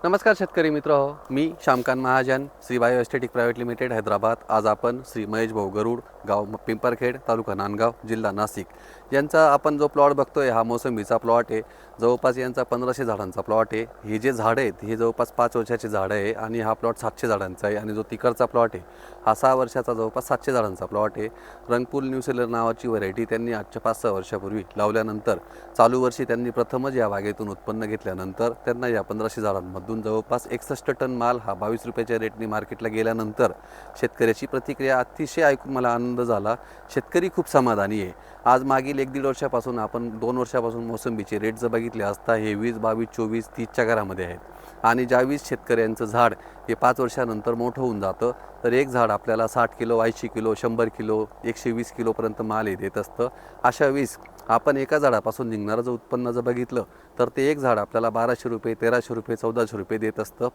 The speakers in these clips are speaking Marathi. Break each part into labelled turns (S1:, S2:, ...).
S1: नमस्कार शेतकरी मित्र हो, मी Shyamkant Mahajan, Shri bio aesthetic private limited Hyderabad. आज आपण श्री महेश भाऊ गरुड, गाव पिंपरखेड, तालुका नांदगाव, जिल्हा नाशिक यांचा आपण जो प्लॉट बघतोय हा मोसंबीचा प्लॉट आहे। जवळपास यांचा 1500 झाडांचा प्लॉट आहे। हे जे झाडं आहेत हे जवळपास 5 वर्षाचे झाडं आहे आणि हा प्लॉट 700 झाडांचा आहे। आणि जो तिकडचा प्लॉट आहे हा 6 वर्षाचा जवळपास 700 झाडांचा प्लॉट आहे। रंगपूल न्यूझीलंड नावाची व्हरायटी त्यांनी आजच्या 5-6 वर्षापूर्वी लावल्यानंतर चालू वर्षी त्यांनी प्रथमच या बागेतून उत्पन्न घेतल्यानंतर त्यांना या 1500 झाडांमधून जवळपास 61 टन माल हा 22 रुपयाच्या रेटने मार्केटला गेल्यानंतर शेतकऱ्याची प्रतिक्रिया अतिशय ऐकून मला आनंद झाला। शेतकरी खूप समाधानी आहे। आज मागील 1-1.5 वर्षापासून आपण 2 वर्षापासून मोसंबीचे रेट जर बघितले असता हे 20, 22, 24, 30च्या घरामध्ये आहेत। आणि ज्यावेळेस शेतकऱ्यांचं झाड हे 5 वर्षानंतर मोठं होऊन जातं तर एक झाड आपल्याला 60 किलो, 80 किलो, 100 किलो, 120 किलोपर्यंत माल देत असतं। अशा वेळेस आपण एका झाडापासून निघणारं जर उत्पन्न जर बघितलं तर ते एक झाड आपल्याला 1200 रुपये, 1300 रुपये, 1400 रुपये देत असतं।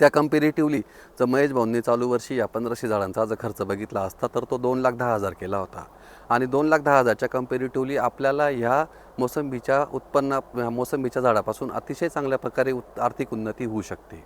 S1: त्या कंपॅरेटिव्हली जर महेश भाऊंनी चालू वर्षी या 1500 झाडांचा जर खर्च बघितला असता तर तो 2,10,000 केला होता। आणि 2,10,000च्या कंपॅरेटिव्हली आपल्याला ह्या मोसंबीच्या झाडापासून अतिशय चांगल्या प्रकारे आर्थिक उन्नती होऊ शकते।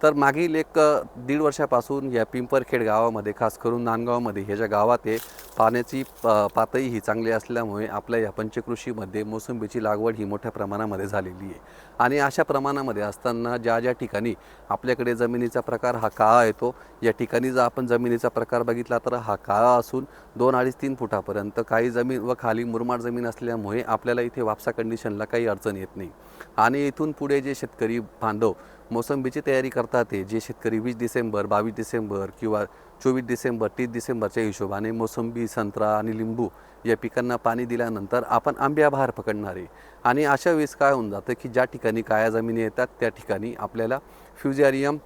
S1: तर मागील 1-1.5 वर्षापासून या पिंपरखेड गावामध्ये, खास करून नांदगावमध्ये हे ज्या गावात आहे, पाण्याची पातळी ही चांगली असल्यामुळे आपल्या या पंचकृषीमध्ये मोसंबीची लागवड ही मोठ्या प्रमाणामध्ये झालेली आहे। आणि अशा प्रमाणामध्ये असताना ज्या ठिकाणी आपल्याकडे जमिनीचा प्रकार हा काळा येतो, या ठिकाणी जर आपण जमिनीचा प्रकार बघितला तर हा काळा असून 2-2.5-3 फुटापर्यंत काही जमीन व खाली मुरमाड जमीन असल्यामुळे आपल्याला इथे वापसा कंडिशनला काही अडचण येत नाही। आणि इथून पुढे जे शेतकरी बांधव मोसंबीची तयारी करतात ते जे शेतकरी 20 डिसेंबर, 22 डिसेंबर किंवा 24 डिसेंबर, 30 डिसेंबरच्या हिशोबाने मोसंबी, संत्रा आणि लिंबू या पिकांना पाणी दिल्यानंतर आपण आंब्या बहार पकडणार आहे। आणि अशा वेळेस काय होऊन जातं की ज्या ठिकाणी काळ्या जमिनी येतात त्या ठिकाणी आपल्याला फ्युजारियम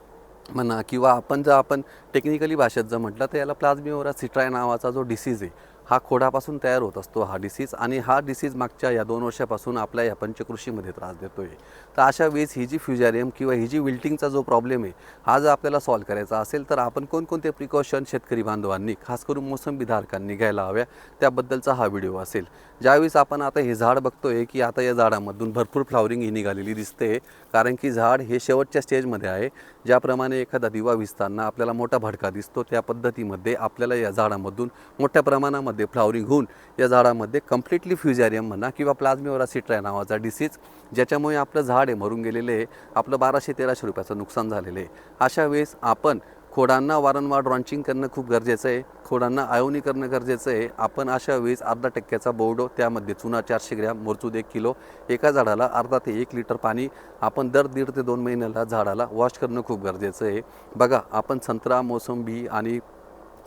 S1: म्हणा किंवा आपण टेक्निकली भाषेत जर म्हटलं तर याला प्लाझ्मिओरा सिट्राय नावाचा जो डिसीज आहे हा खोडापासून तयार होत असतो हा डिसीज। आणि हा डिसीज मागच्या या 2 वर्षापासून आपल्या या पंचकृषीमध्ये त्रास देतो आहे। तर अशा वेळेस ही जी फ्युजारियम किंवा ही जी विल्टिंगचा जो प्रॉब्लेम आहे हा जर आपल्याला सॉल्व करायचा असेल तर आपण कोणकोणते प्रिकॉशन शेतकरी बांधवांनी, खास करून मोसंबीधारकांनी घ्यायला हव्या त्याबद्दलचा हा व्हिडिओ असेल। ज्यावेळेस आपण आता हे झाड बघतोय की आता या झाडामधून भरपूर फ्लावरिंग ही निघालेली दिसते, कारण की झाड हे शेवटच्या स्टेजमध्ये आहे। ज्याप्रमाणे एखादा दिवा विझताना आपल्याला मोठा भडका दिसतो त्या पद्धतीमध्ये आपल्याला या झाडामधून मोठ्या प्रमाणामध्ये फ्लावरिंग होऊन या झाडामध्ये कम्प्लिटली फ्युजारियम म्हणा किंवा प्लाझ्मिओरा सिट्राय नावाचा डिसीज ज्याच्यामुळे आपलं झाड हे मरून गेलेले आहे, आपलं 1200-1300 रुपयाचं नुकसान झालेलं आहे। अशा वेळेस आपण खोडांना वारंवार ड्रॉन्चिंग करणं खूप गरजेचं आहे, खोडांना आयोनी करणं गरजेचं आहे। आपण अशा वेळेस अर्धा टक्क्याचा बोर्डो, त्यामध्ये चुना 400 ग्रॅम, मोरचूद 1 किलो, एका झाडाला अर्धा ते 1 लिटर पाणी आपण दर 1.5 ते 2 महिन्याला झाडाला वॉश करणं खूप गरजेचं आहे। बघा, आपण संत्रा, मोसंबी आणि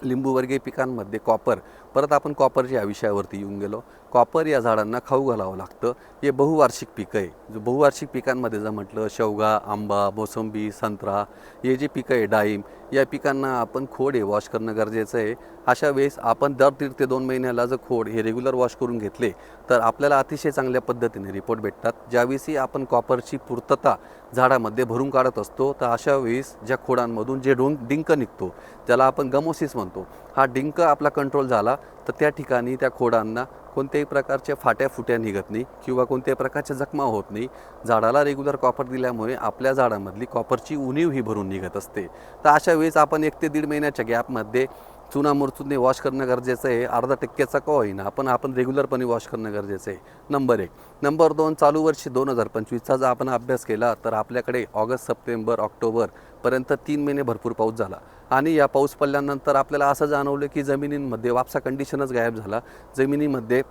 S1: लिंबूवर्गीय पिकांमध्ये कॉपर, परत आपण कॉपरच्या या विषयावरती येऊन गेलो। कॉपर या झाडांना खाऊ घालावं लागतं। हे बहुवार्षिक पिकं आहे। जो बहुवार्षिक पिकांमध्ये जर म्हटलं शेवगा, आंबा, मोसंबी, संत्रा हे जे पिकं आहे, डाळिंब, या पिकांना आपण खोड हे वॉश करणं गरजेचं आहे। अशा वेळेस आपण दर 1.5 ते 2 महिन्याला जर खोड हे रेग्युलर वॉश करून घेतले तर आपल्याला अतिशय चांगल्या पद्धतीने रिपोर्ट भेटतात। ज्यावेळी आपण कॉपरची पूर्तता झाडामध्ये भरून काढत असतो तर अशा वेळेस ज्या खोडांमधून जे डिंक निघतो त्याला आपण गमोसिस म्हणतो, हा डिंक आपला कंट्रोल झाला तर त्या ठिकाणी त्या खोडांना कोणत्याही प्रकारच्या फाट्या निघत नाही किंवा कोणत्याही प्रकारच्या जखमा होत नाही। झाडाला रेग्युलर कॉपर दिल्यामुळे आपल्या झाडामधली कॉपरची उणीव ही भरून निघत असते। तर अशा वेळेस आपण 1 ते 1.5 महिन्याच्या गॅपमध्ये चुना मोरचूदने वॉश करणं गरजेचं आहे। अर्धा टक्क्याचा का होईना आपण रेग्युलरपणे वॉश करणं गरजेचं आहे, नंबर 1। नंबर 2, चालू वर्षी 2025चा जर आपण अभ्यास केला तर आपल्याकडे ऑगस्ट, सप्टेंबर, ऑक्टोबरपर्यंत 3 महिने भरपूर पाऊस झाला। आणि या पाऊस पडल्यानंतर आपल्याला असं जाणवलं की जमिनींमध्ये वापसा कंडिशनच गायब झाला, जमिनीमध्ये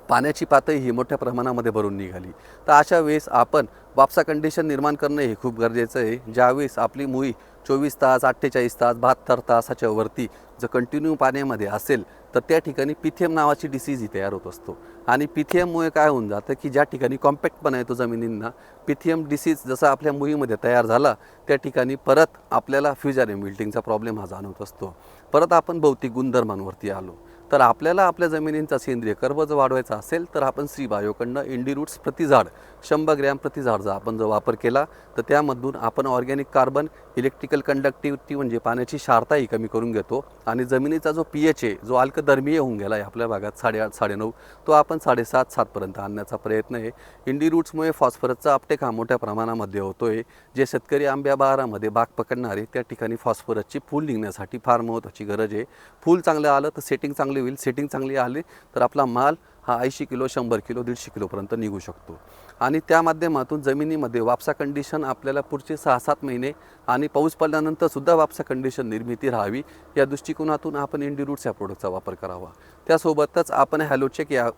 S1: पाण्याची पातळी ही मोठ्या प्रमाणामध्ये भरून निघाली। तर अशा वेळेस आपण वापसा कंडिशन निर्माण करणं हे खूप गरजेचं आहे। ज्यावेळेस आपली मुळी 24 तास, 48 तास, 72 तासाच्या वरती जर कंटिन्यू पाण्यामध्ये असेल तर त्या ठिकाणी पिथियम नावाची डिसीज ही तयार होत असतो। आणि पिथियममुळे काय होऊन जातं की ज्या ठिकाणी कॉम्पॅक्टपणा येतो जमिनींना, पिथियम डिसीज जसा आपल्या मुळीमध्ये तयार झाला त्या ठिकाणी परत आपल्याला फ्युजारियम विल्टिंगचा प्रॉब्लेम हा जाणवत असतो। परत आपण भौतिक गुणधर्मांवरती आलो तर आपल्याला आपल्या जमिनींचा सेंद्रिय कर्ब जर वाढवायचा असेल तर आपण श्री बायोकडनं इंडी रूट्स प्रति झाड 100 ग्रॅम प्रति झाड जर आपण जर वापर केला तर त्यामधून आपण ऑर्गॅनिक कार्बन, इलेक्ट्रिकल कंडक्टिव्हिटी म्हणजे पाण्याची क्षारताही कमी करून घेतो आणि जमिनीचा जो pH आहे जो अल्कधर्मीय होऊन गेला आहे आपल्या भागात 8.5 9.5 तो आपण 7.5 पर्यंत आणण्याचा प्रयत्न आहे. इंडी रूट्समुळे फॉस्फरसचा अपटेक हा मोठ्या प्रमाणामध्ये होतोय. जे शेतकरी आंब्या बहारामध्ये बाग पकडणारे त्या ठिकाणी फॉस्फरसची फूल निघण्यासाठी फार महत्त्वाची गरज आहे. फूल चांगलं आलं तर सेटिंग चांगली होईल, सेटिंग चांगली आली तर आपला माल हा 80 किलो 100 किलो 150 किलोपर्यंत निघू शकतो. आणि त्या माध्यमातून जमिनीमध्ये वापसा कंडिशन आपल्याला पुढचे 6-7 महिने आणि पाऊस पडल्यानंतर सुद्धा वापसा कंडिशन निर्मिती राहावी या दृष्टिकोनातून आपण इंडी रूट्स या प्रोडक्टचा वापर करावा. त्यासोबतच आपण हॅलोचेक या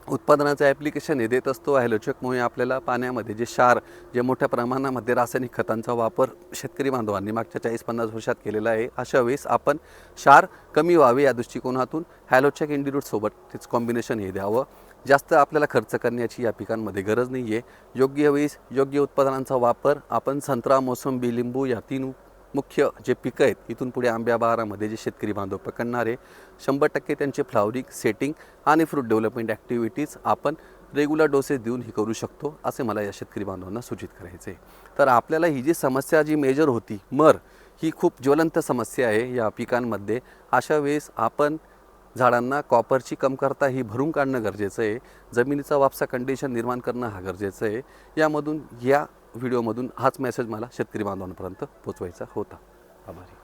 S1: उत्पादनाचं ॲप्लिकेशन हे देत असतो. हॅलोचेकमुळे आपल्याला पाण्यामध्ये जे क्षार जे मोठ्या प्रमाणामध्ये रासायनिक खतांचा वापर शेतकरी बांधवांनी मागच्या 40-50 वर्षात केलेला आहे, अशा वेळेस आपण क्षार कमी व्हावे या दृष्टिकोनातून हॅलोचेक इंडी रूटसोबत तेच कॉम्बिनेशन हे द्यावं. जास्त आपल्याला खर्च करण्याची या पिकांमध्ये गरज नाही आहे. योग्य वेळेस योग्य उत्पादनांचा वापर आपण संत्रा, मोसंबी, लिंबू या 3 मुख्य जे पिकं आहेत इथून पुढे आंब्या बहारामध्ये जे शेतकरी बांधव पकडणारे 100% त्यांचे फ्लावरिंग, सेटिंग आणि फ्रूट डेव्हलपमेंट ॲक्टिव्हिटीज आपण रेग्युलर डोसेस देऊन ही करू शकतो असे मला या शेतकरी बांधवांना सूचित करायचे आहे. तर आपल्याला ही जी समस्या जी मेजर होती मर ही खूप ज्वलंत समस्या आहे या पिकांमध्ये. अशा वेळेस आपण झाडांना कॉपरची कमतरता ही भरून काढणं गरजेचं आहे. जमिनीचा वापसा कंडिशन निर्माण करणं हा गरजेचं आहे. या व्हिडिओमधून हाच मेसेज मला शेतकरी बांधवांपर्यंत पोचवायचा होता. आभारी.